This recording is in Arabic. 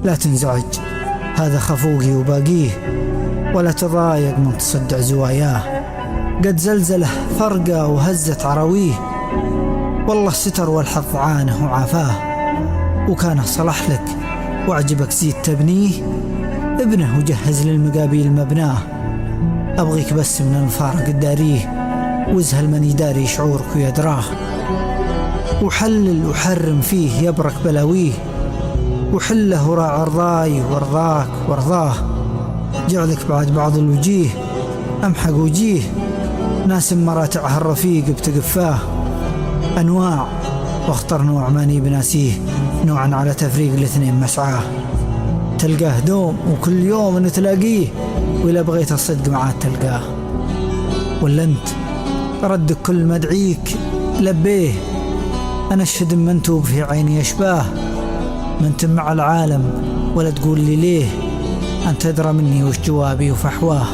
لا تنزعج، هذا خفوقي وباقيه، ولا تضايق من تصدع زواياه. قد زلزله فرقه وهزت عراويه، والله ستر والحظ عانه وعافاه. وكانه صلح لك وعجبك زيد تبنيه، ابنه وجهز للمقابيل مبناه. أبغيك بس من الفارق الداريه، وازهل من يداري شعورك ويدراه. وحلل وحرم فيه يبرك بلاويه، وحله وراع رضاي ورضاك ورضاه. جعلك بعد بعض الوجيه أمحق وجيه، ناس مراتعها الرفيق بتقفاه. أنواع واختر نوع ماني بناسيه، نوعا على تفريق الاثنين مسعاه. تلقاه دوم وكل يوم نتلاقيه، وإلا بغيت الصدق معاه تلقاه. ولا أنت ردك كل ما ادعيك لبيه، أنا الشد منتوب في عيني أشباه. من تمع العالم ولا تقول لي ليه، أنت أدرى مني وش جوابي وفحواه.